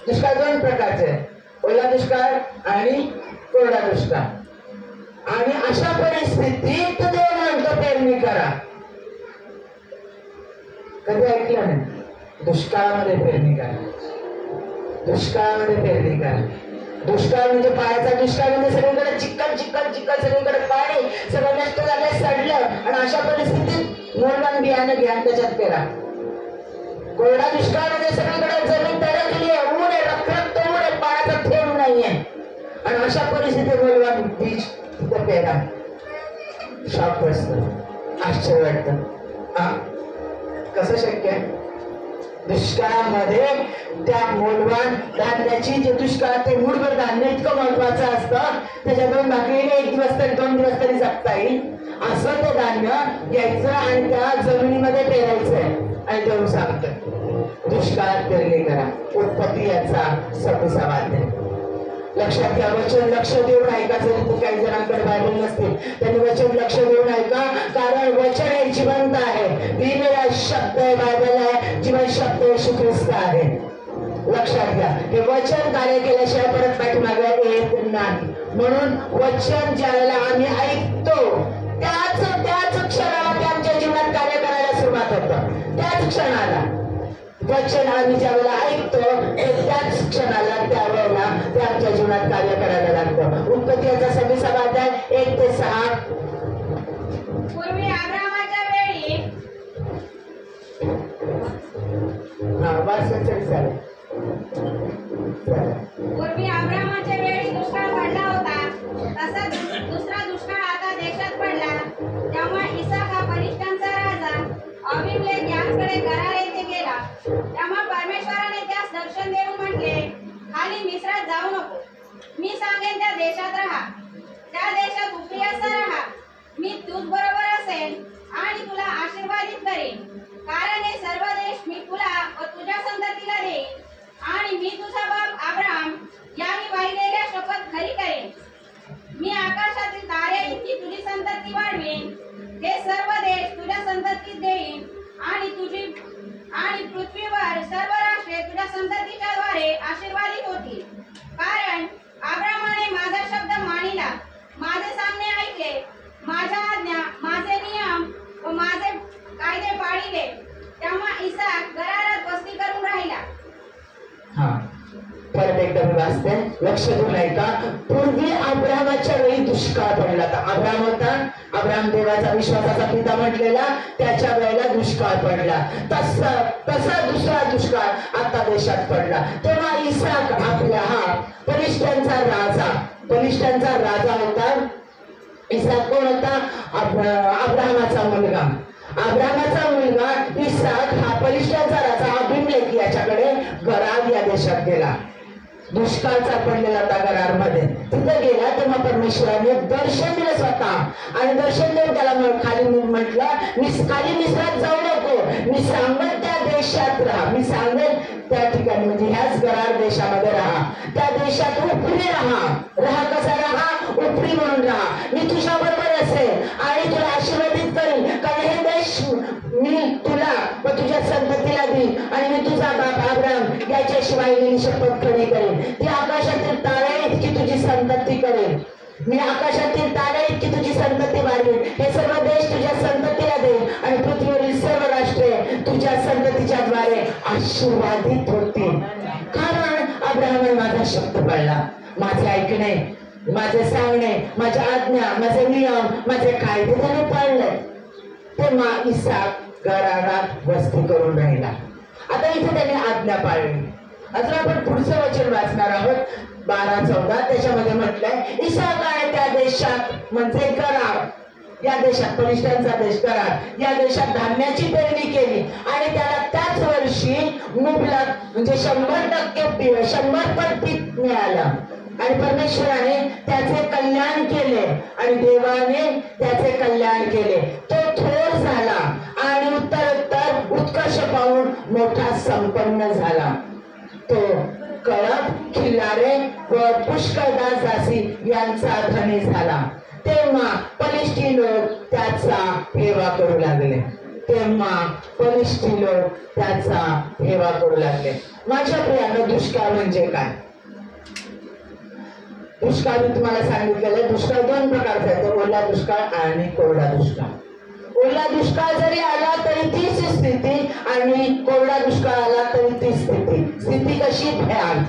दुष्काळ दोन प्रकारचे आहे, ओला दुष्काळ आणि कोरडा दुष्काळ. आणि अशा परिस्थितीत देव म्हणतो पेरणी करा. कधी ऐकलं नाही? दुष्काळामध्ये पेरणी करा, दुष्काळामध्ये पेरणी करा. दुष्काळ म्हणजे पाण्याचा दुष्काळ म्हणजे सगळीकडे चिखल चिखल चिखल, सगळीकडे पाणी, सगळं नष्ट झालं, सडलं. आणि अशा परिस्थितीत मौल्यवान बियाणं घ्या आणि त्याच्यात पेरा. कोरडा दुष्काळ म्हणजे सगळीकडे जमीन तडकली आहे, ऊन आहे, रखरखत ऊन आहे, पाण्याचा थेंब नाहीये. आणि अशा परिस्थितीत मौल्यवान बीज तिथं पेरा. शॉक बसतं, आश्चर्य वाटतं. कसं शक्य आहे? दुष्काळामध्ये त्या मौल्यवान धान्याची, जे दुष्काळ ते मूठभर धान्य इतकं महत्वाचं असतं, त्याच्या दोन भाकरीने एक दिवस तरी 2 दिवस तरी जगता येईल असं ते धान्य घ्यायचं आणि त्या जमिनीमध्ये पेरायचंय. आणि देव सांगतं दुष्काळात पेरणी करा, उत्पत्ती याचा 26वा अध्याय. लक्षात घ्या, वचन लक्ष देऊन ऐका. जरी तू काही जणांकडे बायबल नसतील त्यांनी वचन लक्ष देऊन ऐका, कारण वचन हे जिवंत आहे. लिहिलेला शब्द आहे, बायबल आहे, जीवन शब्द येशू ख्रिस्त आहे. लक्षात घ्या, हे वचन कार्य केल्याशिवाय परत पाठीमागे येत नाही. म्हणून वचन ज्या वेळेला आम्ही ऐकतो त्याच क्षणाला ते आमच्या जीवनात कार्य करायला सुरुवात होतं. त्याच क्षणाला वचन आम्ही ज्या वेळेला ऐकतो त्याच क्षणाला त्यावेळेला ते आमच्या जीवनात कार्य करायला लागतं. उत्पत्ती याचा 26वा अध्याय 1 ते 6. पूर्वी अब्रामाच्या वेळी पूर्वी अब्रामाच्या वेळी दुष्काळ पडला होता, तसाच दुसरा दुष्काळ आता देशात पडला. तेव्हा इसाक हा फलिष्त्यांचा राजा अबीमेलेक यांच्याकडे गरार येथे गेला. तेव्हा परमेश्वराने त्यास दर्शन देऊन म्हटले, खाली मिस्रात जाऊ नको. मी सांगेन त्या देशात राहा, त्या देशात उपयासा राहा. मी तुझ बरोबर असेन आणि तुला आशीर्वादित करेन, कारण हे सर्व देश मी तुला व तुझ्या संततीला देईन. आणि मी तुझा बाप अब्राम यांनी वाहिलेल्या शपथ खरी करेन. मी आकाशातील तारे इतकी तुझी संतती वाढवेन. हे सर्व देश तुझ्या संततीत देईन आणि पृथ्वीवर सर्व राष्ट्रे तुझ्या संततीच्या द्वारे आशीर्वादित होतील. कारण अब्रामाने माझा शब्द मानिला, माझे सांगणे ऐकले, माझ्या आज्ञा, माझे नियम व माझे कायदे पाळिले. तेव्हा इसाक गरारात वस्ती करून राहिला. परत एकदा मी वाचते, लक्ष देऊन ऐका. पूर्वी अब्रामाच्या वेळी दुष्काळ पडला होता. अब्राम होता, अब्राम देवाचा विश्वासाचा पिता म्हटलेला, त्याच्या वेळेला दुष्काळ पडला. तसा दुसरा दुष्काळ आता देशात पडला. तेव्हा इसाक आपला फलिष्त्यांचा राजा होता. इसाक कोण होता? अब्रामाचा मुलगा. अब्रामाचा मुलगा इसाक हा फलिष्त्यांचा राजा अबीमेलेक याच्याकडे गरार या देशात गेला. दुष्काळचा पडलेला होता गरार मध्ये. तिथे गेला तेव्हा परमेश्वराने दर्शन दिलं स्वतः. आणि दर्शन देऊन त्याला खाली म्हटलं, खाली मिस्रात जाऊ नको, मी सांगेन त्या देशात राहा. मी सांगेन त्या ठिकाणी म्हणजे ह्याच गरार देशामध्ये राहा. त्या देशात उपरी राहा. कसा राहा? उपरी म्हणून राहा. मी तुझ्या बरोबर असेल आणि तुला आशीर्वादित करेन, कारण हे देश मी तुला व तुझ्या संततीला देईन. आणि मी तुझा बाप अब्राम याच्याशिवाय मी शपथ खरी करेन. ती आकाशातील तारे इतकी तुझी संतती करेन. मी आकाशातील तारे इतकी तुझी संतती वाढवेन. हे सर्व देश तुझ्या संततीला देईन आणि पृथ्वीवरील सर्व राष्ट्रे तुझ्या संततीच्या द्वारे आशीर्वादित होतील. कारण अब्राहाने माझा शब्द पाळला. माझे ऐकणे, माझे सांगणे, माझ्या आज्ञा, माझे नियम, माझे कायदे त्याने पाळले. तेव्हा इसाक गरारात वस्ती करून राहिला. आता इथे त्याने आज्ञा पाळली. अजून आपण पुढचं वचन वाचणार आहोत 12-14. त्याच्यामध्ये म्हटलंय, इसाकाने त्या देशात म्हणजे गरार या देशात, फलिष्त्यांचा देश गरार या देशात धान्याची पेरणी केली आणि त्याला त्याच वर्षी मुबलक म्हणजे 100% 100 पट पीक मिळालं. आणि परमेश्वराने त्याचे कल्याण केले आणि देवाने त्याचे कल्याण केले. तो थोर झाला आणि उत्तरोत्तर उत्कर्ष पाहून मोठा संपन्न झाला. तो कळप, खिल्लारे व पुष्कळदार दासी यांचा धनी झाला. तेव्हा फलिष्ती लोक त्याचा हेवा करू लागले. तेव्हा पलिष्ठी लोक त्याचा हेवा करू लागले. माझ्या प्रियानं दुष्काळ म्हणजे काय? दुष्काळ मी तुम्हाला सांगितलेलं, दुष्काळ दोन प्रकारचा आहे, ओला दुष्काळ आणि कोरडा दुष्काळ. ओला दुष्काळ जरी आला तरी तीच स्थिती आणि कोरडा दुष्काळ आला तरी ती स्थिती. स्थिती कशी? भयान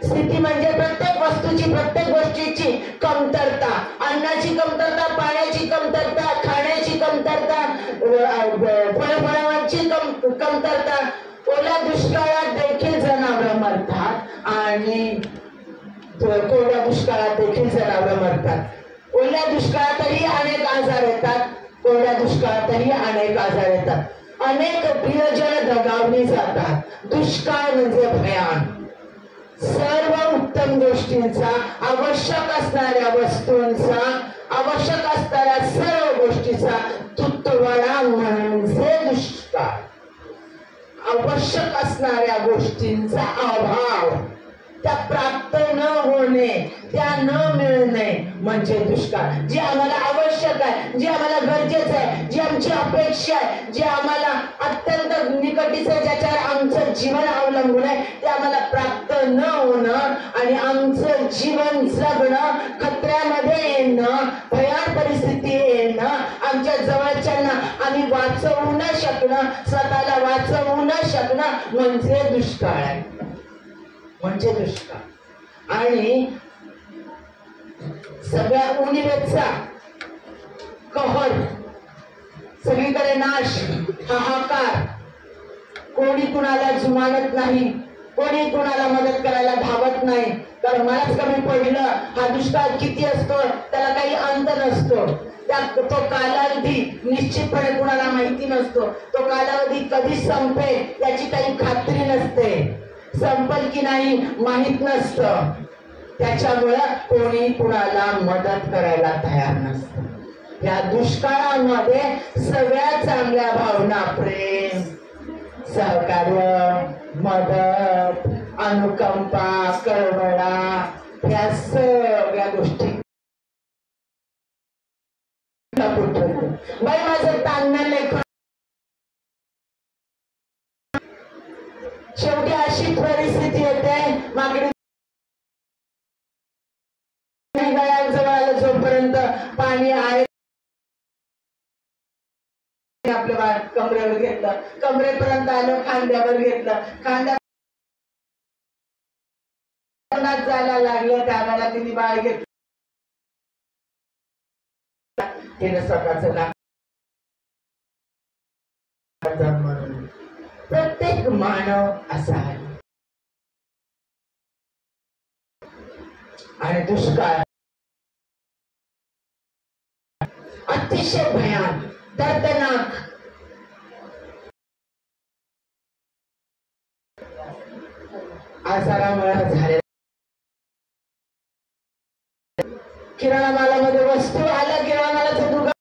स्थिती म्हणजे प्रत्येक वस्तूची, प्रत्येक गोष्टीची कमतरता, अन्नाची कमतरता, पाण्याची कमतरता, खाण्याची कमतरता, फळफळांची कमतरता. ओल्या दुष्काळात देखील जनावरं मरतात आणि कोरड्या दुष्काळात देखील जनावरं मरतात. ओल्या दुष्काळातही अनेक आजार येतात, कोरड्या दुष्काळातही अनेक आजार येतात. अनेक प्रियजन दगावली जातात. दुष्काळ म्हणजे भयान. सर्व उत्तम गोष्टींचा, आवश्यक असणाऱ्या वस्तूंचा, आवश्यक असणाऱ्या सर्व गोष्टीचा तुटवडा म्हणजे दुष्काळ. आवश्यक असणाऱ्या गोष्टींचा अभाव, त्या प्राप्त न होणे, त्या न मिळणे म्हणजे दुष्काळ. जे आम्हाला आवश्यक आहे, जे आम्हाला गरजेचं आहे, जी आमची अपेक्षा आहे, जे आम्हाला अत्यंत निकटीचं आहे, ज्याच्यावर आमचं जीवन अवलंबून आहे, ते आम्हाला प्राप्त न होणं आणि आमचं जीवन जगणं खतऱ्यामध्ये येणं, भयान परिस्थिती येणं, आमच्या जवळच्यांना आम्ही वाचवू न शकणं, स्वतःला वाचवू न शकणं म्हणजे दुष्काळ आहे, म्हणजे दुष्काळ. आणि सगळ्या उणिवेचा कहर, सगळीकडे नाश, हाहाकार, कोणी कुणाला जुमानत नाही, कोणी कुणाला मदत करायला धावत नाही. कारण मलाच कमी पडलं, हा दुष्काळ किती असतो त्याला काही अंत नसतो. तो कालावधी निश्चितपणे कुणाला माहिती नसतो. तो कालावधी कधी संपेल याची काही खात्री नसते, संपल की नाही माहित नसतं. त्याच्यामुळं कोणी कुणाला मदत करायला तयार नसतं. या दुष्काळामध्ये सगळ्या चांगल्या भावना, प्रेम, सहकार्य, मदत, अनुकंपा, करुणा, ह्या सगळ्या गोष्टी बाई माझं तान्य लेखन. शेवटी अशी परिस्थिती येते, मागणी जवळ आलं, जोपर्यंत पाणी आहे आपलं कमरेवर घेतलं, कमरेपर्यंत आलं, खांद्यावर घेतलं, खांद्या जायला लागलं, त्यावेळेला तिने बाळ घेतलं, तिने स्वतःच म्हणून. प्रत्येक मानव असा आहे. आणि दुष्काळ अतिशय भयान, दर्दनाक, आजारामुळे झाले. किराणा मालामध्ये वस्तू आल्या, किराणा मालाचं दुकान,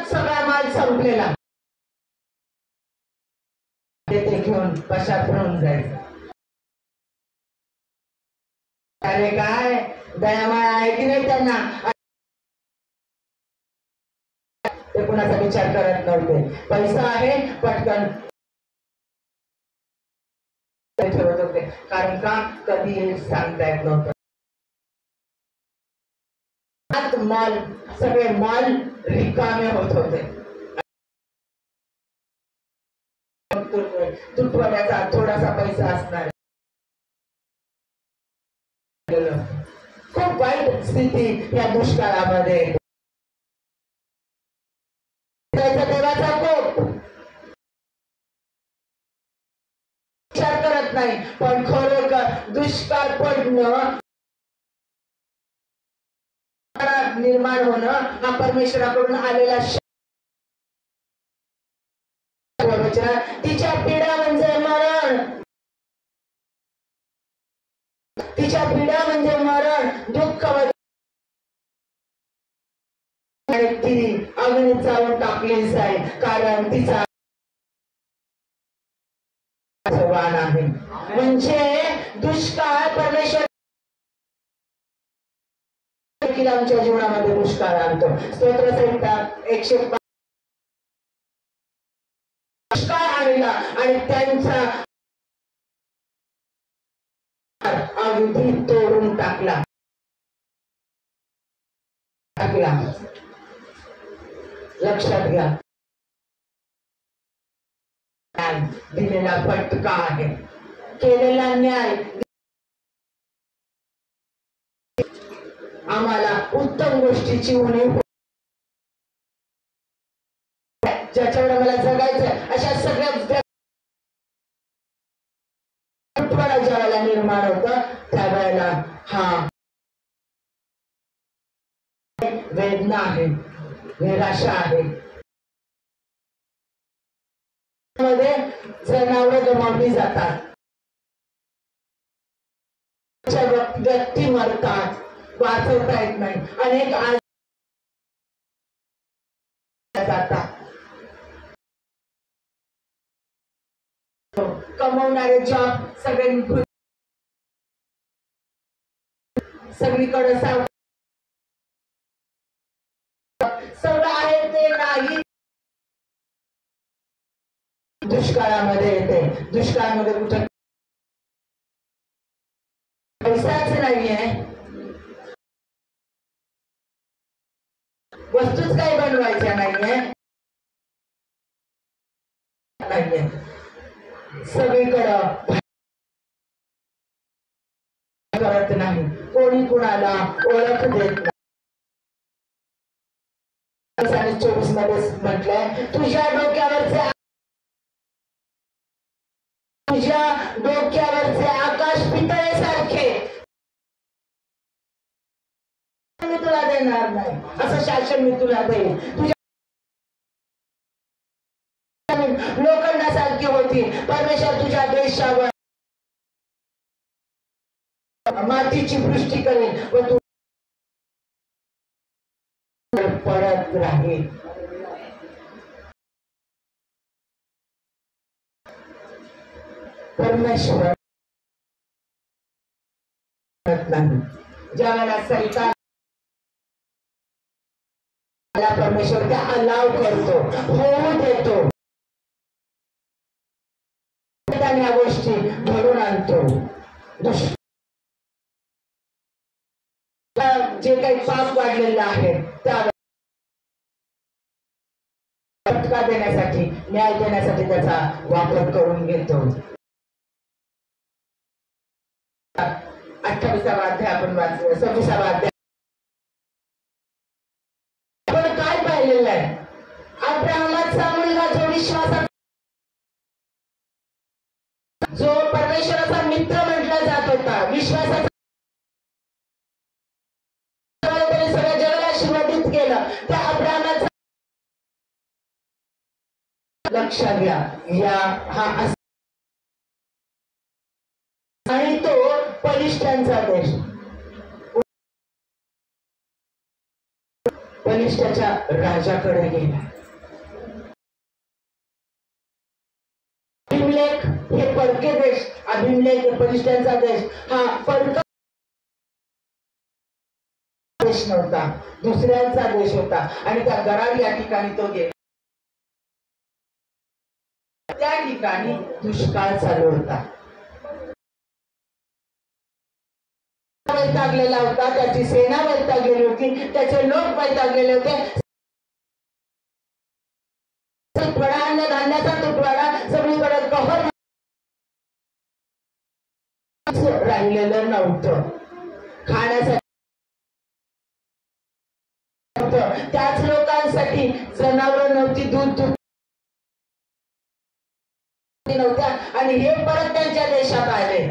सगळा माल संपलेला, ते घेऊन पश्चात होऊन जायचं. अरे काय दयामाया आहे की नाही त्यांना, ते कुणाचा विचार करत नव्हते. पैसा आहे पटकन ठेवत होते, कारण का कधी सांगता येत नव्हतं. मॉल, सगळे मॉल रिकामे होत होते. तुटवड्याचा थोडासा पैसा असणार. खूप वाईट स्थिती या दुष्काळामध्ये. देवाचा कोप विचार करत नाही, पण खरोखर दुष्काळ पडणं, निर्माण होणं हा परमेश्वराकडून आलेला. तिच्या पीडा म्हणजे मरण, तिच्या पीडा म्हणजे मरण, दुःख, आणि ती अग्नीत जाऊन टाकली जाईल, कारण तिचा वाण आहे. म्हणजे दुष्काळ परमेश्वर देखील आमच्या जीवनामध्ये दुष्काळ आणतो. स्तोत्र संहिता 105 दुष्काळ आणला आणि त्यांचा अविधी तोडून टाकला. लक्षात घ्या, दिलेला फटका आहे, केलेला न्याय. आम्हाला उत्तम गोष्टीची उणीव, ज्याच्यावर आम्हाला जगायचं अशा सगळ्या ज्या वेळेला निर्माण होतं त्यावेळेला हा वेदना आहे, निराशा आहे. मध्ये जनावर गमावली जातात, व्यक्ती मरतात, वाचवता येत नाही, अनेक जातात. कमवणारे जॉब सगळीकडे सगळं आहे ते नाही. दुष्काळामध्ये येते. दुष्काळामध्ये कुठे पैसाच नाहीये, वस्तूच काही बनवायच्या नाहीये, सगळीकडं करत नाही, कोणी कुणाला ओळख देत नाही. 24 मध्ये म्हटलंय, तुझ्या डोक्यावरचे आकाश पितळेसारखे मी तुला देणार नाही, असं शासन मी तुला देईन. तुझ्या लोखंडासारखी होती, परमेश्वर तुझ्या देशावर मातीची वृष्टी करेल व तू परत राहील. परमेश्वर नाही. ज्या वेळेला सैतान परमेश्वर त्या अलाव करतो, होऊ देतो, या गोष्टी घडून आणतो. जे काही पाप वाढलेलं आहे त्या फटका देण्यासाठी, न्याय देण्यासाठी त्याचा वापर करून घेतो. 28वा अध्याय आपण वाचलं. 26वा अध्याय आपण काय पाहिलेलं आहे? अब्राहमाचा मुलगा जो विश्वासात, जो परमेश्वराचा मित्र म्हटला जात होता, विश्वासाचा, सगळ्या जगाला आशीर्वादित केलं, त्या अब्राहमाचा लक्षात घ्या, हा आणि तो पलिष्ठांचा देश, पलिष्ठाच्या राजाकडे गेला. अभिमलेख हे परके देश, अभिमलेख पलिष्ठांचा देश हा परका देश नव्हता, दुसऱ्यांचा देश होता. आणि त्या गरार या ठिकाणी तो गेला. त्या ठिकाणी दुष्काळ चालू होता, वैतागलेला होता, त्याची सेना वैतागलेली होती, त्याचे लोक वैतागलेले होते. अन्न धान्याचा तुटवडा, सगळीकडे कहर राहिलेलं नव्हतं, खाण्यासाठी त्याच लोकांसाठी जनावर नव्हती, दूध नव्हत्या. आणि हे परत त्यांच्या देशात आले.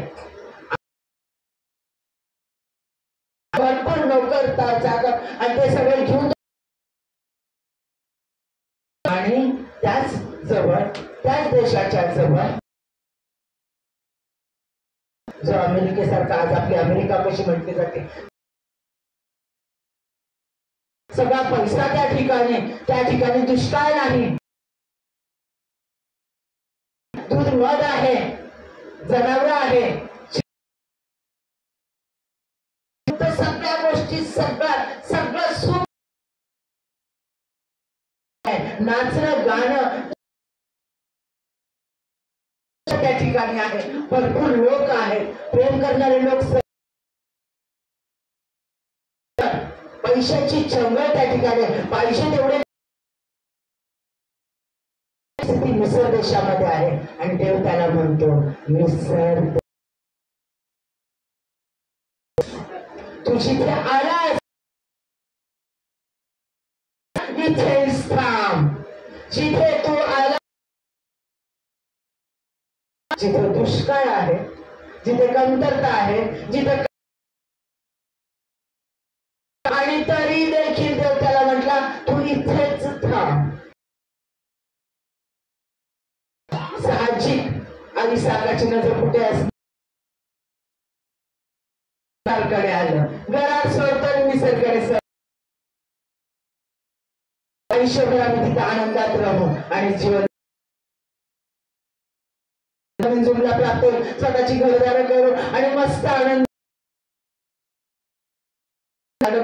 भरपूर नोकर चाकर आणि ते सगळे घेऊन, आणि त्याच जवळ, त्याच देशाच्या जवळ, जो अमेरिकेसारखा, आज आपली अमेरिका कशी म्हटली जाते, सगळा पैसा त्या ठिकाणी दुष्काळ नाही, दूध मध आहे, जनावर आहे, सगळ्या गोष्टी, सगळ्या नाचणं गाणं त्या ठिकाणी आहे, भरपूर लोक आहेत, प्रेम करणारे लोक, पैशाची चंगळ त्या ठिकाणी, पैसे तेवढे मिसर देशामध्ये आहे आणि देव त्याला म्हणतो मिसर तू जिथे आलास इथेच थांब, जिथे तू आला, जिथे दुष्काळ आहे, जिथे कमतरता आहे, जिथे आणि तरी देखील देव त्याला म्हटला तू इथेच थांब. साहजिक आणि सागाची नजर कुठे असते, कडे आलं, घरात सोडतो निसर्गाने आयुष्यभर आम्ही तिथे आनंदात राहू आणि जीवन नवीन जुमला प्राप्त होईल, स्वतःची घरदार करू आणि मस्त आनंद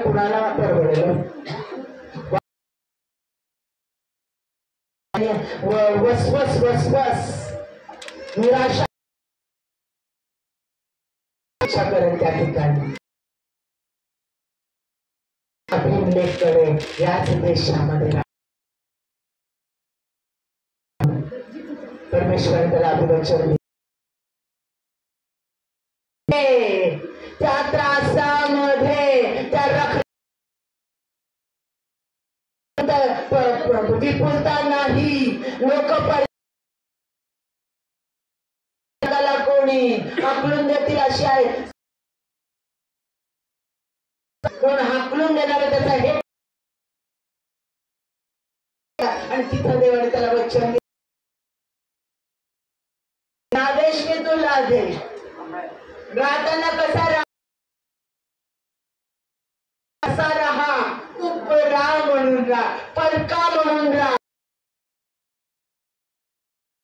कुणाला परवडेल. वसवस वसवस निराशा करेल त्या ठिकाणी अभिलेखकडे याच देशामध्ये परमेश्वर त्याला अभिवचन त्या त्रासामध्ये त्या विपुलता नाही, लोक कोणी हाकलून देतील अशी आहे, कोण हाकलून देणार त्याचा हे, आणि तिथं देवाने त्याला वचन आदेश मी तुला दे, राहताना कसा राहा, उपरा म्हणून राहा, परका म्हणून राहा,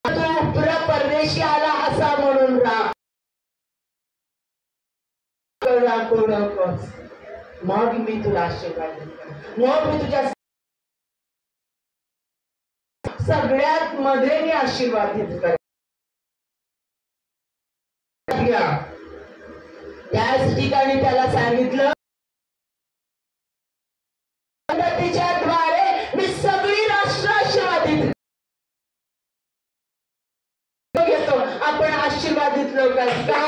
तू उपरा परदेशी आला असा म्हणून राहा, मग मी तुला आशीर्वाद देईन, मग मी तुझ्या सगळ्यात मध्ये मी आशीर्वादित करेन. त्याच ठिकाणी त्याला सांगितलं तिच्याद्वारे मी सगळी राष्ट्र आशीर्वादित घेतो. आपण आशीर्वादित लोक का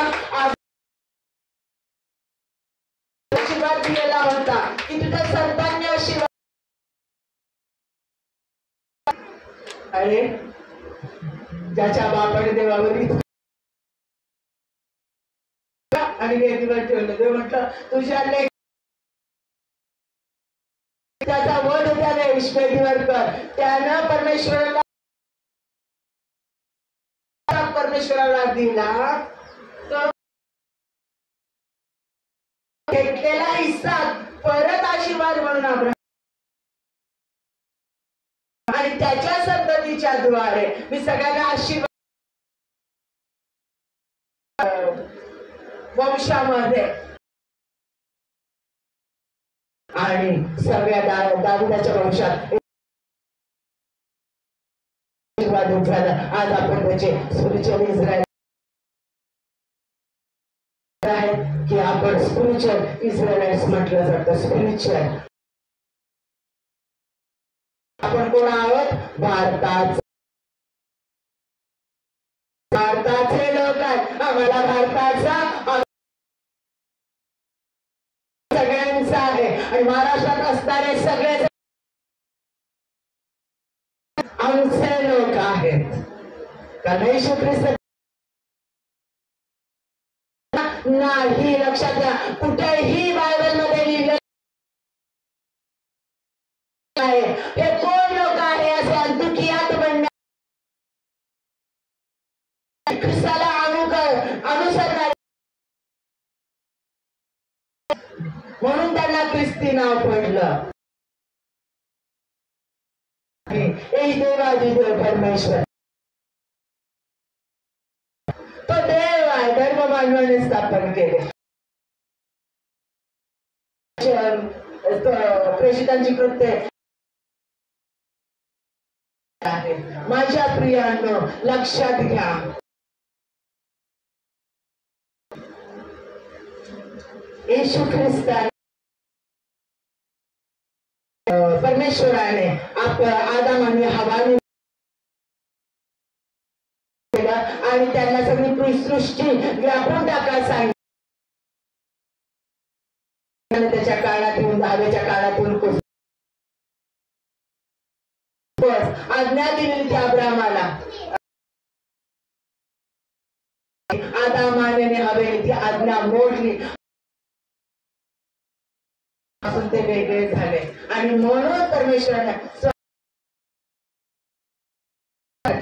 आशीर्वाद दिलेला होता की तुझ्या संतांनी आशीर्वाद, अरे ज्याच्या बापाने देवावर आणि वेदीवर ठेवलं, देव म्हटलं तुझ्या लेख त्याचा वध त्याने वेदीवर कर. त्यानं परमेश्वराला दिला तो घेतलेला हिस्सा परत आशीर्वाद म्हणून अब्राहम आणि त्याच्या संततीच्या द्वारे मी सगळ्यांना आशीर्वाद वंशामध्ये आणि सगळ्या दाविदाच्या वंशात आशीर्वादित झालं. आज आपण त्याचे स्पिरिच्युअल इस्रायल आहे की आपण स्पिरिच्युअल इस्रायलाइट्स म्हटलं जातं. स्पिरिच्युअल आपण कोण आहोत? भारताचे लोक आहेत. आम्हाला भारताचा सगळ्यांचा आहे आणि महाराष्ट्रात असणारे सगळे आमचे लोक आहेत. कारण येशू ख्रिस्त नाही, लक्षात घ्या, कुठेही बायबल मध्ये लिहिलं आहे हे कोण लोक आहे असे अंतुकियात म्हणणे ख्रिस्ताला अनुसरणारे, म्हणून त्यांना ख्रिस्ती नाव पडलं. देवादिदेव परमेश्वर तो देव आहे. धर्म मानवाने स्थापन केले. प्रेषितांची कृत्ये माझ्या प्रियांनो लक्षात घ्या, येशू ख्रिस्ताने परमेश्वराने आदम आणि हवाने आणि त्यांना सगळी सृष्टी व्यापून टाका सांगितलं. त्याच्या काळात येऊन दहाव्याच्या काळात येऊन आज्ञा दिलेली त्या अब्रामाला, आदामाने हवेने ती आज्ञा मोडली, ते वेगळे झाले. आणि म्हणून परमेश्वराने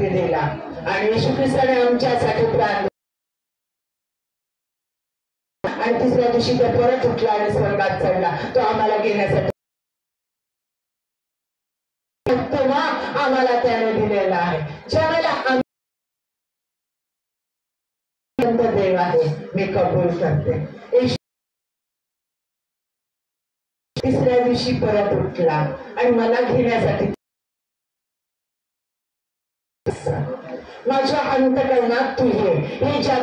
दिला आणि येशू ख्रिस्ताने आमच्यासाठी प्राण, आणि तिसऱ्या दिवशी तो परत उठला आणि स्वर्गात चढला. तो आम्हाला घेण्यासाठी आम्हाला त्याने दिलेला आहे. ज्यावेळेला देव आहे मी कबूल करते. तिसऱ्या दिवशी परत उठला आणि मला घेण्यासाठी माझ्या अंतकरणात तू हे ज्या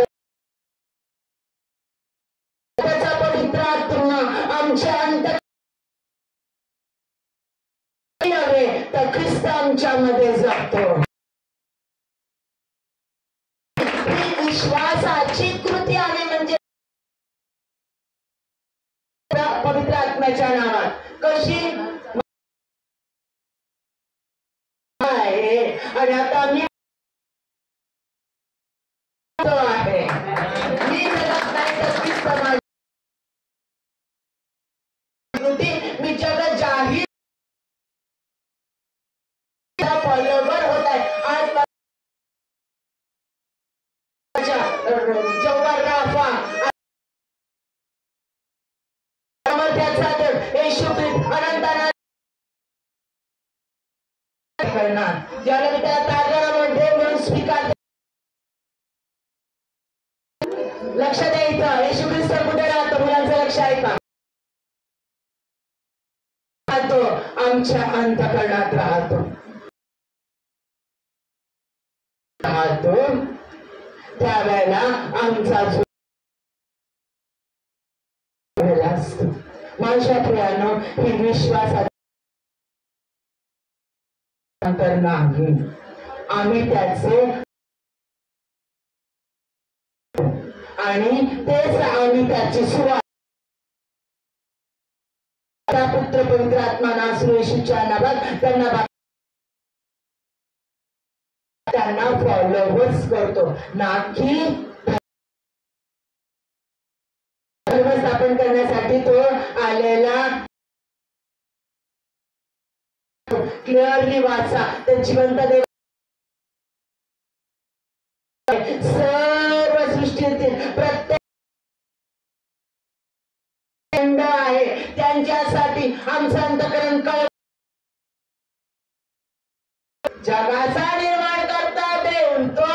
त्याचा पवित्र आत्मा आमच्या अंत तर ख्रिस्त आमच्या मध्ये जातो. ही विश्वासाची कृती आहे, म्हणजे पवित्र आत्म्याच्या नावात कशी आहे. आणि आता मी आहे, मी जगत नाही तर ख्रिस्त माझी कृती, मी जगत जाहीर फॉलोवर होत आहे. आज जव्हार राफा सामर्थ्याचा देव येशू ख्रिस्त अनंताना करणार. ज्याला मी त्याला तारणारा देव म्हणून स्वीकार. लक्ष द्यायचं, येशू ख्रिस्त कुठे राहतो? मुलांचं लक्ष आहे का? राहतो आमच्या अंतःकरणात राहतो. त्यावेळेला आमचा जो असतो. माझ्या प्रियानो ही विश्वासात नाही, आम्ही त्याचे आणि तेच आम्ही त्याची सुरुवात पुत्र पवित्र आत्मा नासू येशूच्या नावात त्यांना फॉलोवर्स करतो, ना की धर्मस्थापन करण्यासाठी तो आलेला. क्लिअरली वाचा, ते जिवंत देव सर्व सृष्टीतील प्रत्येक आहे त्यांच्यासाठी आमचं अंतःकरण कळ. जगाचा निर्माण करता देव तो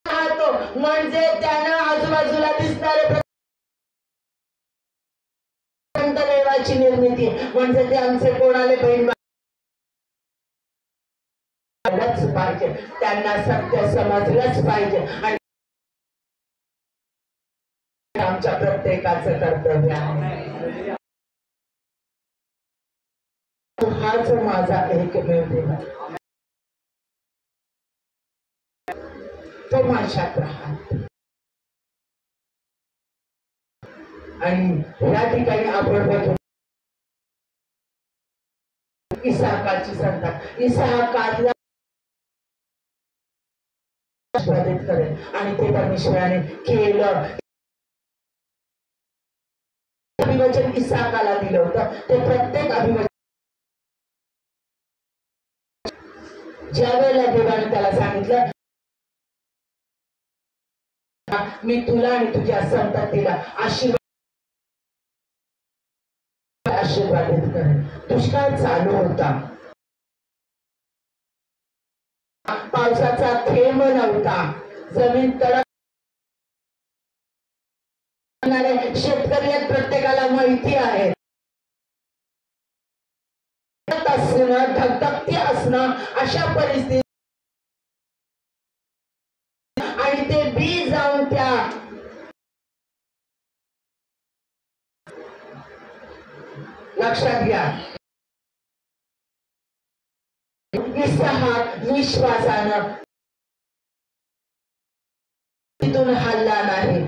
राहतो, म्हणजे त्यानं आजूबाजूला दिसणारे देवाची निर्मिती, म्हणजे ते आमचे कोणाले बहीण पाहिजे, त्यांना सत्य समजलंच पाहिजे. आणि आमच्या प्रत्येकाचं कर्तव्य आहे. हाच माझा एकमेव देव, तो माझ्यात राहतो. आणि या ठिकाणी आपण बघतो इसाकाची संतान, इसाकाला करेल आणि ते परमेश्वराने केलं. अभिवचन इसाकाला दिलं होतं, ते प्रत्येक अभिवचन ज्या वेळेला देवाने त्याला सांगितलं मी तुला आणि तुझ्या संततीला आशीर्वादित करेन. दुष्काळ चालू होता, पावसाचा थेंब नव्हता, जमीन तडक. शेतकरी प्रत्येकाला माहिती आहे असणं, धगधगती असणं, अशा परिस्थिती आणि ते बी जाऊन त्या लक्षात घ्या, विश्वासानं तिथून हल्ला नाही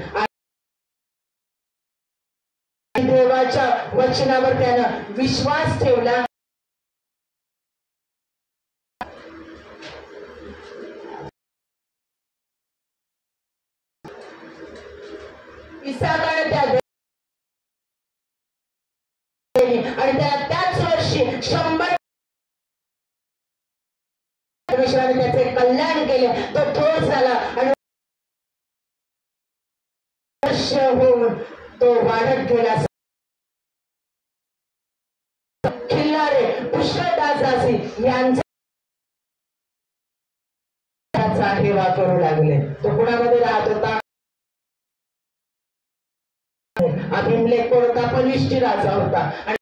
आणि देवाच्या वचनावर त्यानं विश्वास ठेवला. इसाकाने त्या आणि त्याच वर्षी 100 परमेश्वराने त्याचे कल्याण केले. तो थोर झाला आणि वर्ष होऊन तो वाढत गेला. खिल्लारे पुष्कळदासी यांचा हेवा करू लागले. तो कुणामध्ये राहत होता? अभिमलेख होता, बलिष्ठ राजा होता. आणि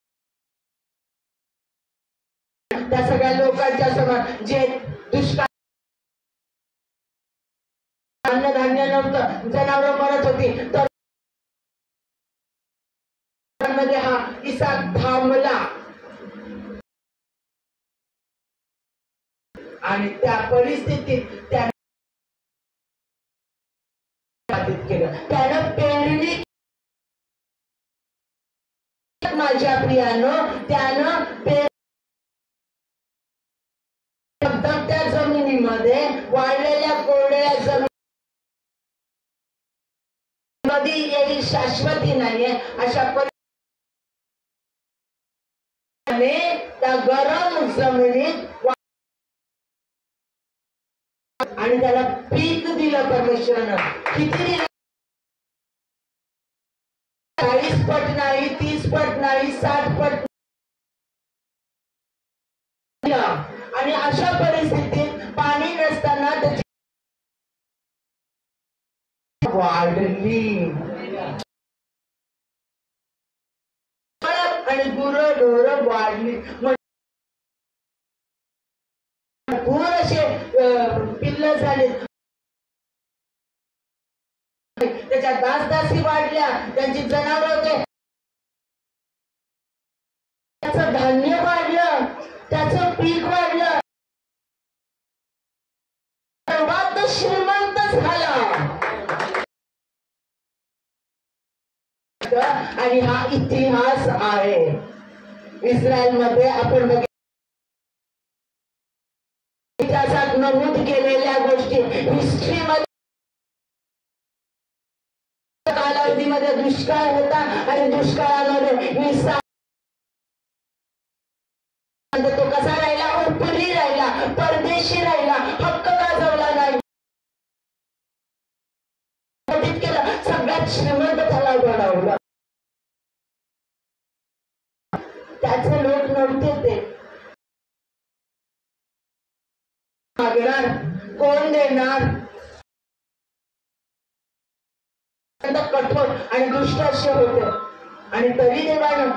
त्या सगळ्या लोकांच्या समोर जे दुष्काळ, अन्नधान्य नव्हतं, जनावर मरत होती, तर मध्ये हा इसाक थांबला आणि त्या परिस्थितीत त्याने पेरणी. माझ्या प्रियानं त्यानं त्या जमिनीमध्ये वाढलेल्या कोरड्या जमिनी येईल शाश्वती नाहीये अशा त्या गरम जमिनीत आणि त्याला पीक दिलं परमेश्वरानं. किती दिलं? 40 पट नाही, 30 पट नाही, 60 पट. आणि अशा परिस्थितीत पाणी नसताना त्याची वाढली आणि गुरं वाढली. भरपूर असे पिल्ल झाले. त्याच्या दासदासी वाढल्या, त्यांची जनावर होते, त्याचं धान्य वाढलं, त्याचं पीक वाढलं, सर्वात श्रीमंत झाला. आणि हा इतिहास आहे इस्रायल मध्ये. आपण इतिहासात नमूद केलेल्या गोष्टी, हिस्ट्रीमध्ये कालावधीमध्ये दुष्काळ होता आणि दुष्काळामध्ये तो कसा राहिला? उपरी राहिला, परदेशी राहिला, हक्क गाजवला नाही. केलं, सगळ्यात श्रीमंत त्याला बनवलं. त्याचे लोक नव्हते ते. मागणार कोण देणार? कठोर आणि दुष्ट असे होते आणि तरी देवानं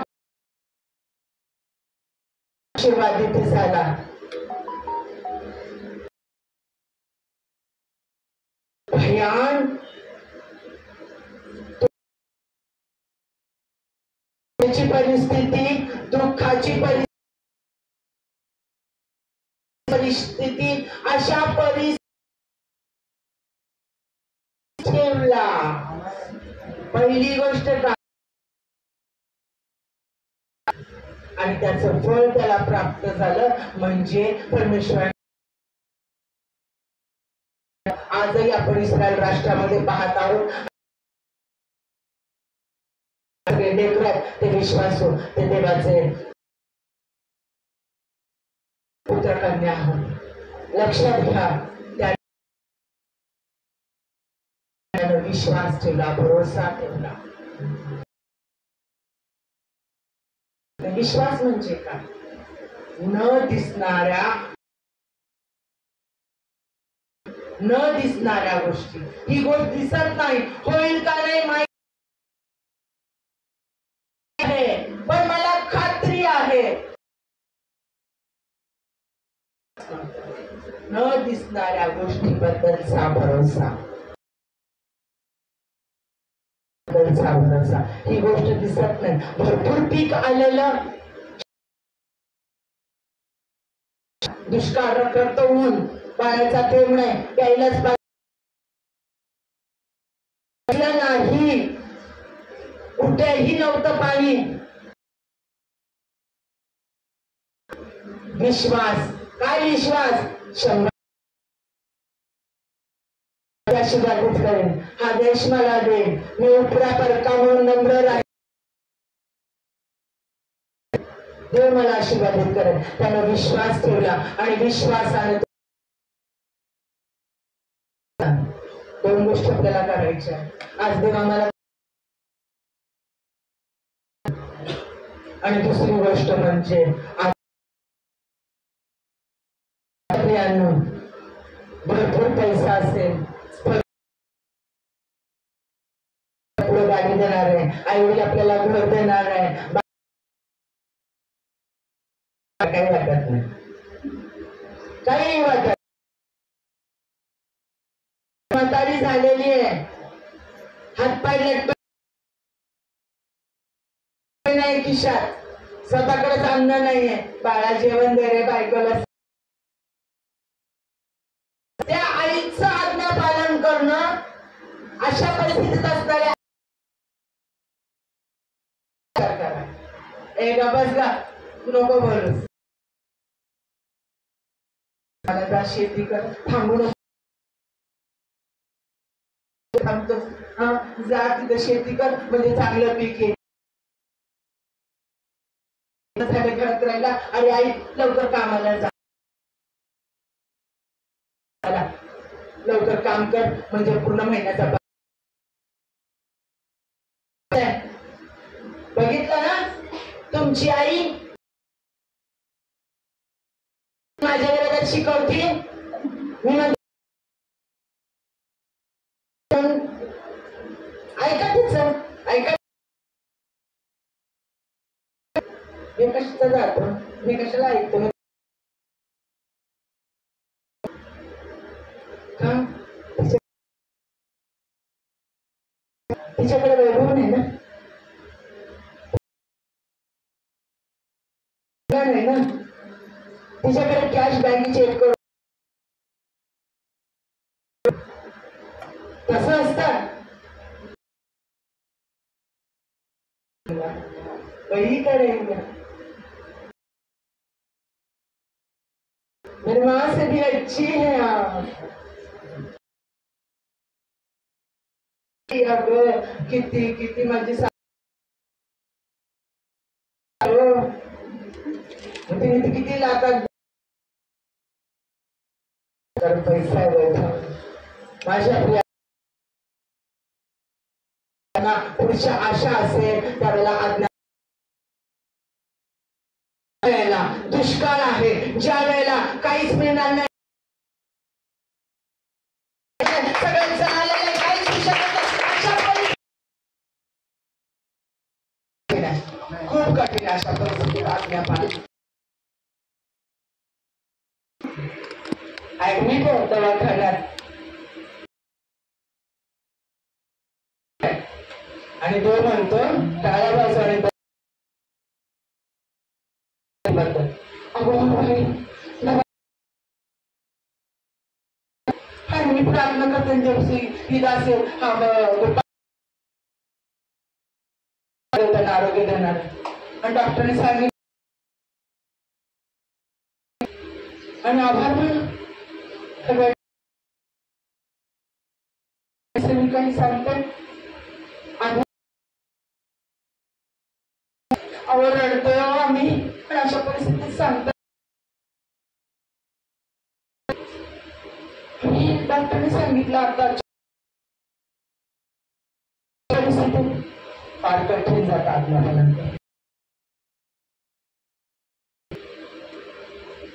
आशीर्वाद तिथे झाला. भयान परिस्थिती, दुःखाची परिस्थिती, अशा परिस्थिती ठेवला. पहिली गोष्ट आणि त्याचं फळ त्याला प्राप्त झालं म्हणजे परमेश्वर. आजही आपण इस्रायल राष्ट्रामध्ये पाहत आहोत, ते विश्वासू, ते देवाचे पुत्र कन्या आहोत. लक्षात घ्या, त्याने विश्वास ठेवला, भरोसा ठेवला. विश्वास म्हणजे काय? न दिसणाऱ्या गोष्टी. ही गोष्ट दिसत नाही, होईल का नाही माहिती आहे, पण मला खात्री आहे न दिसणाऱ्या गोष्टीबद्दलचा भरोसा, ही गोष्ट दिसत नाही. भरपूर पीक आलेलं, दुष्काळ, रखरखत ऊन, पाण्याचा थेंब नाही, प्यायलाच नाही, कुठेही नव्हतं पाणी. विश्वास, काय विश्वास? 100 आशीर्वादित करेन, हा देश मला देईन, मी उपरा परका म्हणून नम्र राहील, देव मला आशीर्वादित करेन. त्यानं विश्वास ठेवला आणि विश्वासाने 2 गोष्टी आपल्याला करायच्या. आज देव आम्हाला, आणि दुसरी गोष्ट म्हणजे भरपूर पैसा असेल, पुढे गाडी देणार आहे, आई वडील आपल्याला घर देणार आहे, काही वाटत नाही, काही वाटत. म्हातारी झालेली आहे, हातपाय लटपट नाही, खिशात स्वतःकडेच अन्न नाहीये, बाळा जेवण दे रे, बायकोला. त्या आईचं आज्ञा पालन करणं, अशा परिस्थितीत असणाऱ्या बस गा, तू नको बोलूस, मला शेती कर, थांबून थांबतो, जा तिथं शेती कर, म्हणजे चांगलं पीक येईल. घरात राहिला, अरे आई लवकर कामाला जा, लवकर काम कर, म्हणजे पूर्ण महिन्याचा. बघितलं ना, तुमची आई माझ्या घरात शिकवते, मी ऐका तिचं, ऐका. मी कशाला जातो, मी कशाला ऐकतो? तिच्याकडे वैभव नाही ना, नाही ना, तिच्याकडे कॅश बँक चेक करू, कसं असतं वही करेंगे. मेरी माँ से भी अच्छी है आप. किती किती माझी किती लाखात पैसा माझ्या प्रिया पुढच्या आशा असेल त्यावेळेला आज्ञा. दुष्काळ आहे, ज्या वेळेला काहीच मिळणार नाही, सगळं जळालेलं आहे, काहीच खूप कठीण अशा परिस्थितीत आज्ञा पाळणे. ऍडमिट हो दवाखान्यात, आणि तो म्हणतो टाळ्या वाजवणे मी प्रार्थना करते, आरोग्य देणार. आणि डॉक्टरने सांगितलं, आणि आभार काही सांगतात, रडतोय आम्ही, पण अशा परिस्थितीत सांगतात. डॉक्टरने सांगितलं आता परिस्थितीत फार कठीण जातात नंतर.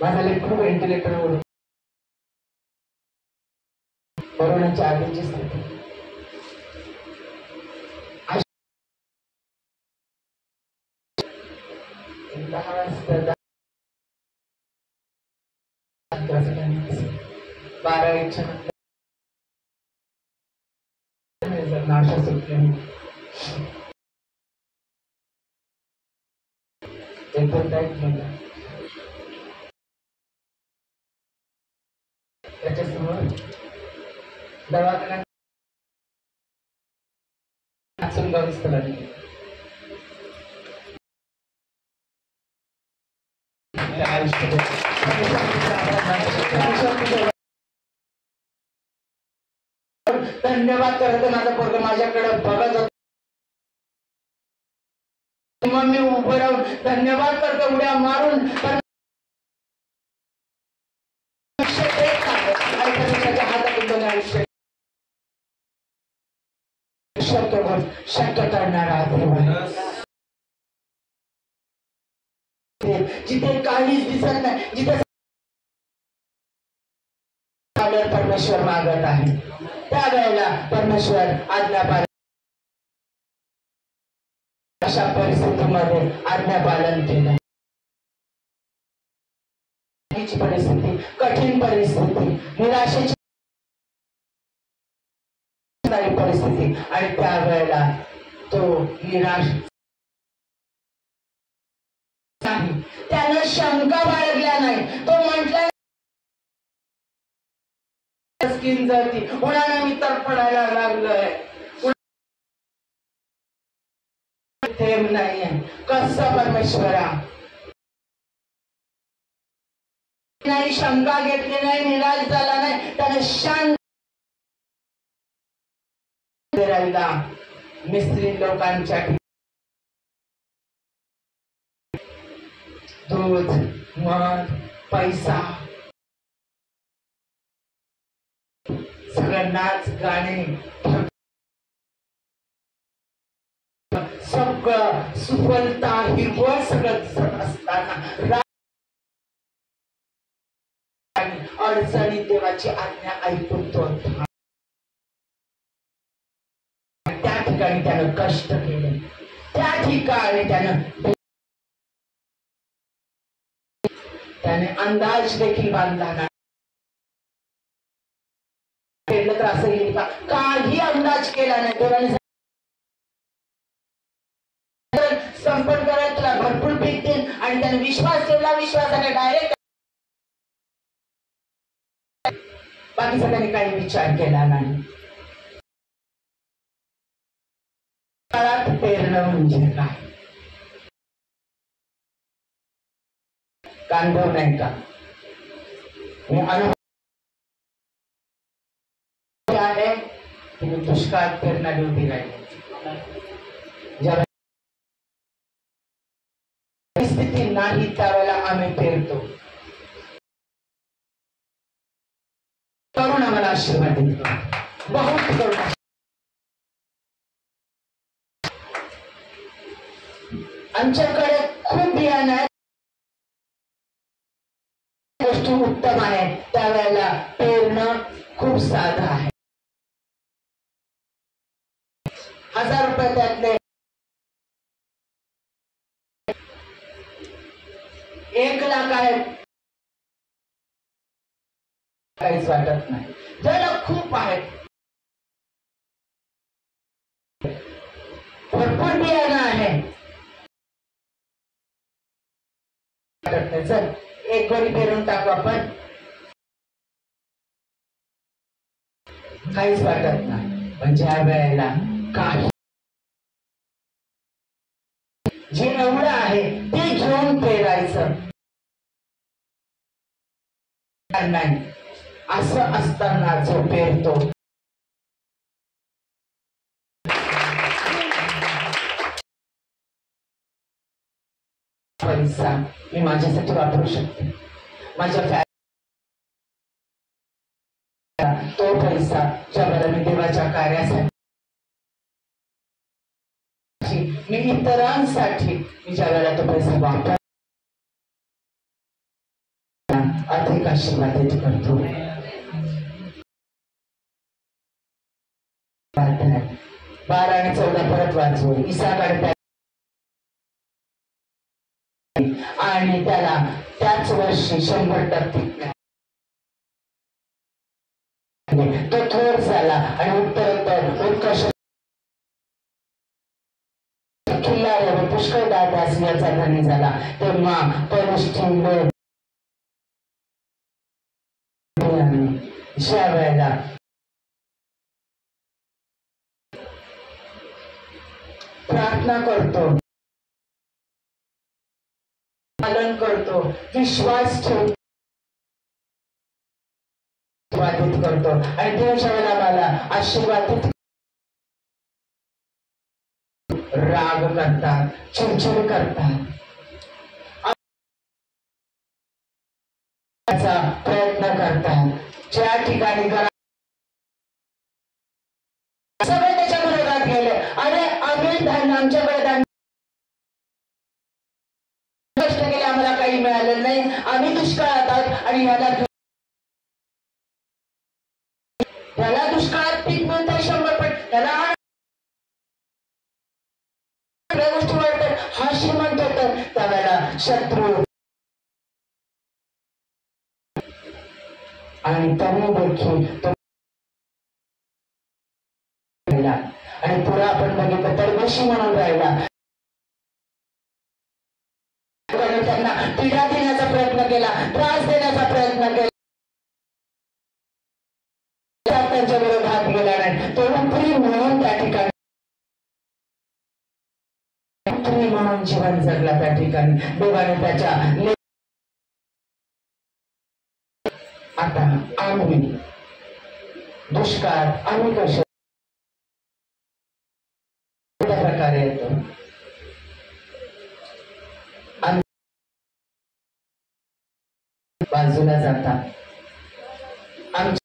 माझा लेकरू व्हेंटिलेटरवर, कोरोनाच्या आधीची स्थिती. 10 वाजता त्यांना आशा सुटली नाही. ते बोलतायत मला त्याच्यासमोर दवाखान्यात वाचून गावीच लागली. धन्यवाद करत माझा पोरगा माझ्याकडे बघत होता. मग मी उभं राहून धन्यवाद करतो उड्या मारून. पण त्याच्या हातातून दोन आयुष्य शक्य करणारा जिथे काहीच दिसत नाही, जिथे परमेश्वर मागत आहे त्यावेळेला परमेश्वर आज्ञापालन. अशा परिस्थितीमध्ये आज्ञापालन केलं. परिस्थिती, कठीण परिस्थिती, निराशेची परिस्थिती आणि त्यावेळेला तो निराश नाही, त्यानं शंका बाळगल्या नाही. तो म्हटला स्किन जळती, उन्हाळ्यात मी तडफडायला लागलोय, थेंब नाहीये. कसं परमेश्वरा नाही, शंका घेतली नाही, निराश झाला नाही, त्याने शांत राहिला. मिस्त्री लोकांच्या दूध, मध, पैसा, सगळं नाच गाणे, सगळं सुफलता हिरवळ सगळं दिसत असताना अडचणी देवाची आज्ञा ऐकून तो त्या ठिकाणी त्यानं कष्ट केले. त्या ठिकाणी त्याने अंदाज देखील बांधला नाही. तर असं येईल का? काही अंदाज केला नाही. देवाने संपन्न करायला तुला भरपूर पीक देईल आणि त्याने विश्वास ठेवला. विश्वासाने डायरेक्ट बाकीचा त्याने काही विचार केला नाही. काळात पेरणं म्हणजे काय? कांदव नाही का? मी अनुभव आहे की मी दुष्काळात पेरणारी उभी राहिली. ज्या परिस्थिती नाही त्यावेळेला आम्ही पेरतो. करून आम्हाला आशीर्वाद देतो. बहुत करून आमच्याकडे खूप बियाणं आहे, गोष्टी उत्तम आहे. त्यावेळेला पेरणं खूप साधं आहे. 1000 रुपये त्यातले 1,00,000 आहे, काहीच वाटत नाही. ज्याला खूप आहे, भरपूर बियाणं आहे, चल एक गोळी पेरून टाकू आपण, काहीच वाटत नाही. पण ज्या वेळेला काही जे एवढं आहे ते घेऊन पेरायचं नाही, असं असताना जो पेरतो पैसा मी माझ्यासाठी वापरू शकते. माझ्या तो पैसा ज्यावेळेला मी देवाच्या कार्यासाठी, मी इतरांसाठी मी ज्यावेळेला तो पैसा वापर अधिक आशीर्वादित करतो. 12 आणि 14 परत वाचू. इसाकडे आणि त्याला त्याच वर्षी 100% तो थोर झाला आणि उत्तरोत्तर उत्कर्ष असण्याचा धनी झाला. तेव्हा पौष्टिक ज्या वेळेला प्रार्थना करतो, पालन करतो, विश्वास ठेवतो, करतो आणि देवाच्या वेळेला मला आशीर्वादित राग करतात, चिडचिड करतात, प्रयत्न करतात, ज्या ठिकाणी सगळे त्याच्या विरोधात गेले. आणि आम्ही धान्य आमच्याकडे धान्य कष्ट केले, आम्हाला काही मिळालं नाही, आम्ही दुष्काळात आहोत आणि याला दुष्काळात पीक मिळतं 100 पट, त्याला सगळ्या गोष्टी वाटतात, हा श्रीमंत होतात. त्यावेळेला शत्रू आणि त्यांनी देखील आणि पुढे आपण बघितलं तर वशी म्हणून राहिला, त्यांना पीडा देण्याचा प्रयत्न केला, त्रास देण्याचा प्रयत्न केला, त्यांच्या विरोधात गेला नाही. तो पुरी म्हणून त्या ठिकाणी म्हणून जीवन जगला. त्या ठिकाणी देवाने त्याच्या आता आम्ही दुष्काळ आम्ही कशा प्रकारे येतो, बाजूला जातात, आमचे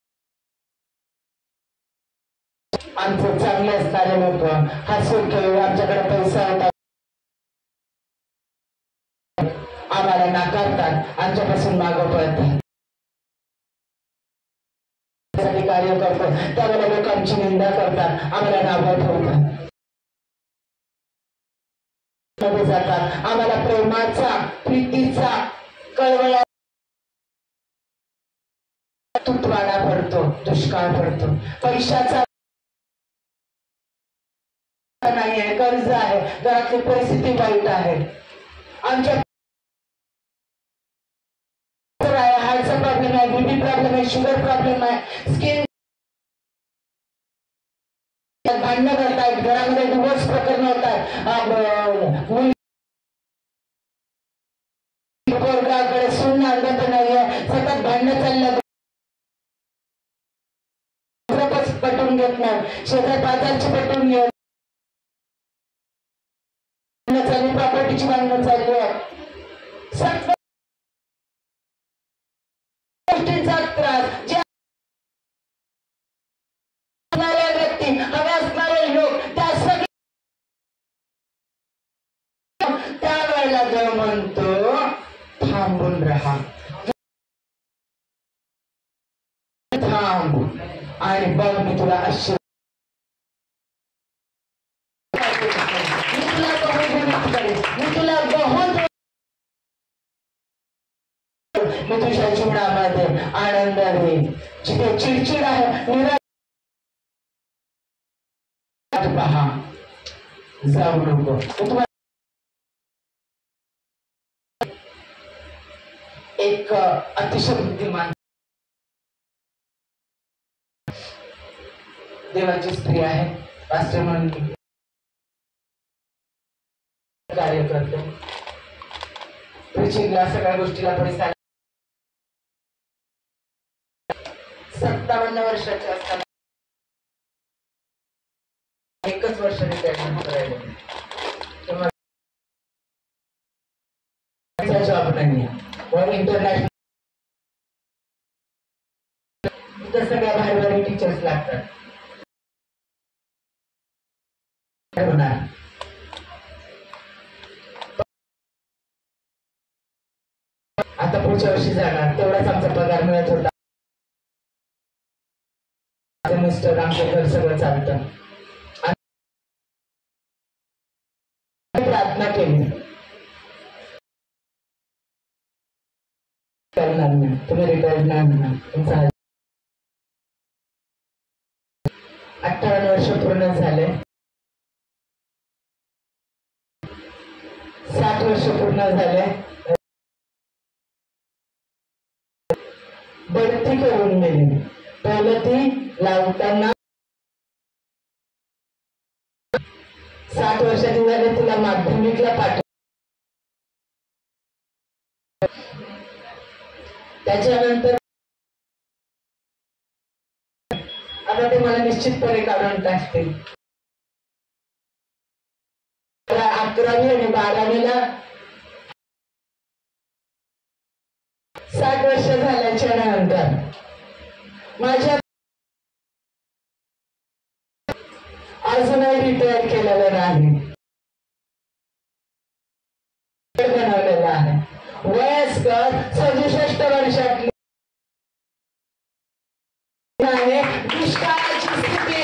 चांगले असणारे लोक हसून खेळून आमच्याकडे पैसा होता आम्हाला नाकारतात, आमच्यापासून मागं पळतात. कार्य करतो त्यावेळेला लोक आमची निंदा करतात, आम्हाला नावं ठेवतात, जातात, आम्हाला प्रेमाचा प्रीतीचा कळवळा तुटवाडा पडतो, दुष्काळ पडतो, पैशाचा नाही आहे, कर्ज आहे, घरातली परिस्थिती वाईट आहे, आमच्या हार्टचा प्रॉब्लेम आहे, बीपी प्रॉब्लेम आहे, शुगर प्रॉब्लेम आहे, स्किन भांडणं करतायत, घरामध्ये डिवोर्स प्रकरण होत आहेत, पोरगाकडे सून आणत नाहीये, सतत भांडणं चाललं, पटवून घेत नाही, शेजार बाजारची पटवून घेत चालली, प्रॉपर्टीची भांडणं चालली आहे, सगळ्या गोष्टींचा त्रास, ज्या व्यक्ती हवे असणारे लोक त्या सगळ्या त्यावेळेला देव म्हणतो थांबून राहा, थांब आणि बघ मी तुला आशीर्वाद मी तुला बहुत मी तुझ्या जीवनामध्ये आनंद देईन. जिथे चिडचिड आहे निराश पहा, जाऊ नको. तुम्हाला एक अतिशय बुद्धिमान देवाची स्त्री आहे, पास्टर म्हणून कार्य करते, प्रीचिंगला सगळ्या गोष्टीला पैसा 57 वर्षाचे असताना 1 वर्ष रिटायरमेंट करायला तेव्हा जॉब नाही, इंटरनॅशनल सगळ्या बाहेर टीचर्स लागतात. आता पुढच्या वर्षी जाणार, तेवढाच आमचा पगार मिळत होता. मिस्टर आमचं घर सगळं चालतं. प्रार्थना केली, करणार नाही, तुम्ही रिटायर नाही, तुमचा 58 वर्ष पूर्ण झाले, 60 8 वर्ष पूर्ण झाले, बढती करून गेली. पहिलं ती लावताना 7 वर्षाची झाली, तिला माध्यमिकला पाठवलं. त्याच्यानंतर आता ते मला निश्चितपणे काढून टाकतील. 11वी आणि 12वीला 7 वर्ष झाल्याच्या नंतर माझ्या अजूनही रिटायर केलेलं नाही, बनवलेलं आहे. वयस्कर 67 वर्षातली आहे. दुष्काळाची स्थिती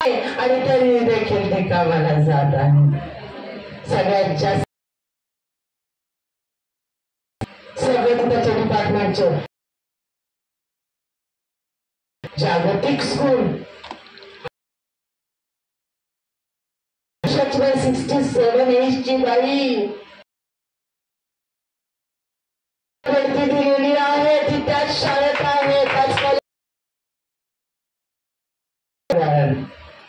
आणि तरी देखील ते कामाला जात आहे. सगळ्यात जास्त सगळं त्याच्या डिपार्टमेंटचं जागतिक स्कूल 67 एजची बाई वरती दिलेली आहे, ती त्याच शाळेत आहे, त्याच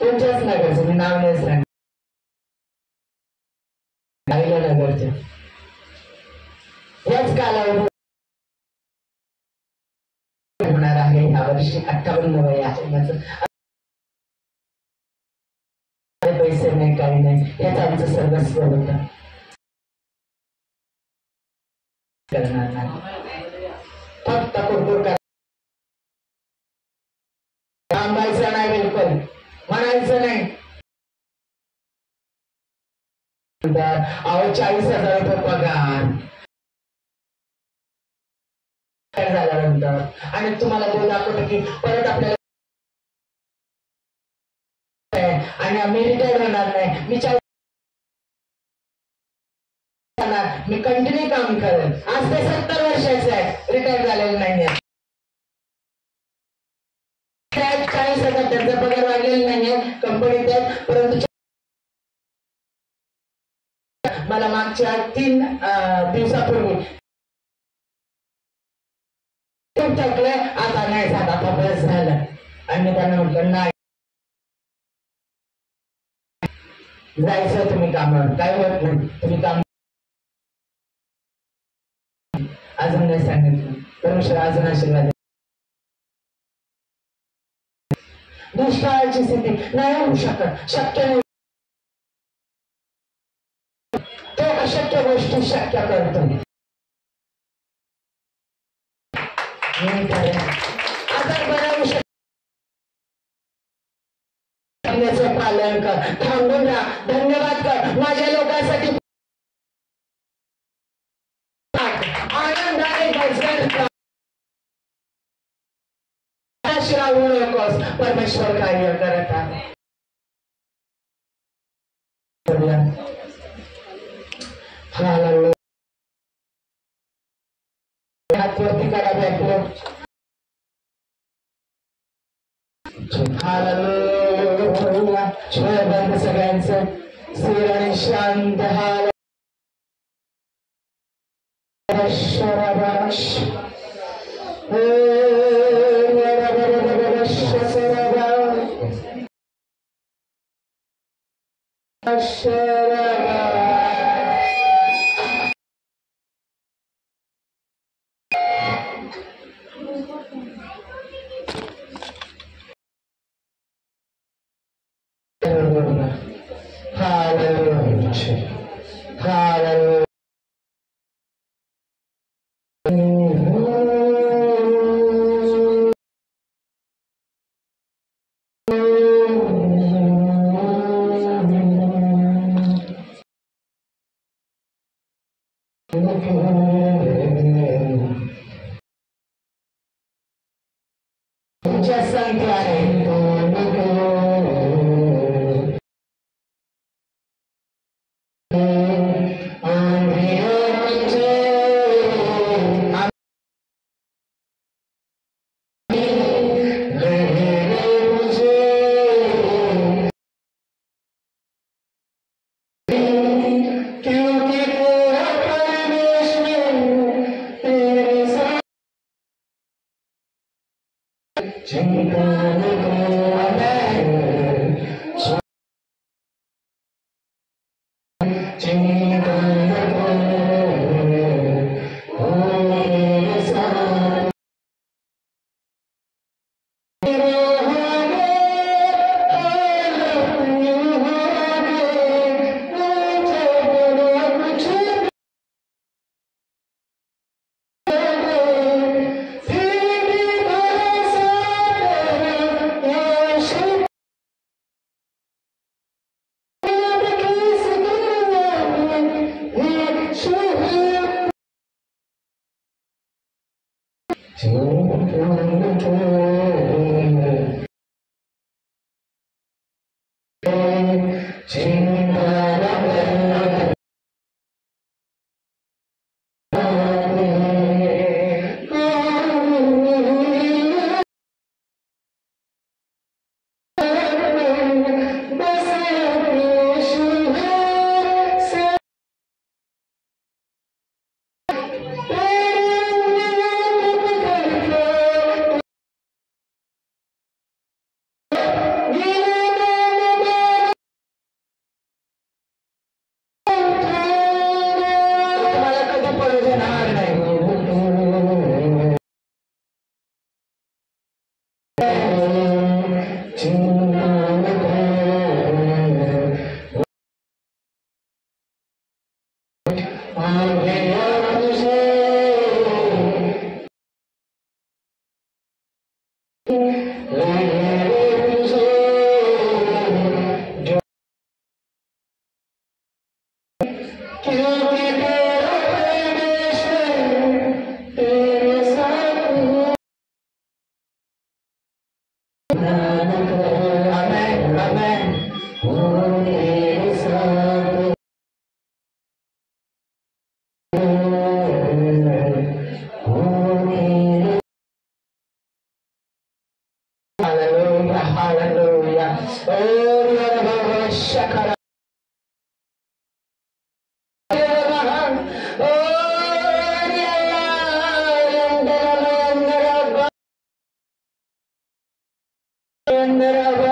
तुमच्याच नगरचं, मी नाव नाही सांग, नगरचे. याच कालावधी होणार आहे. ह्या वर्षी 58 वय आहे माझं. पैसे नाही, काही नाही, हेच आमचं सर्वस्व होतं. करणार नाही, फक्त कुरकुर थांबायचं नाही, बिलकुल म्हणायचं नाही. 40,000 रुपये पगार झाल्यानंतर आणि तुम्हाला 2 लाख रुपये की परत आपल्याला आणि आम्ही रिटायर होणार नाही. मी कंटिन्यू काम करेन. आज ते 70 वर्षाचे आहे, रिटायर झालेले नाहीये. 40,000 त्यांचा पगार वाढलेला नाहीये कंपनीत आहेत, परंतु मला मागच्या 3 दिवसापूर्वी टाकलं, आता नाही झालं, आता बस झालं. आणि मी त्यांना म्हटलं नाही जायचं तुम्ही कामावर, काय होत नाही, तुम्ही काम अजून नाही सांगितलं. परमेश्वर अजून आशीर्वाद. दुष्काळाची स्थिती नाही होऊ शकत, शक्य नाही. तो अशक्य गोष्टी शक्य करतो. आजार बनवू शकतो, पालन कर, थांबून राहा, धन्यवाद कर, माझ्या लोकांसाठी आनंदाने राहू नकोस. परमेश्वर कार्य करत आहे. हातवरती करा बॅकवर. बंद सगळ्यांचं स्थिर आणि शांत. हाल तुमच्या संख्या Hallelujah.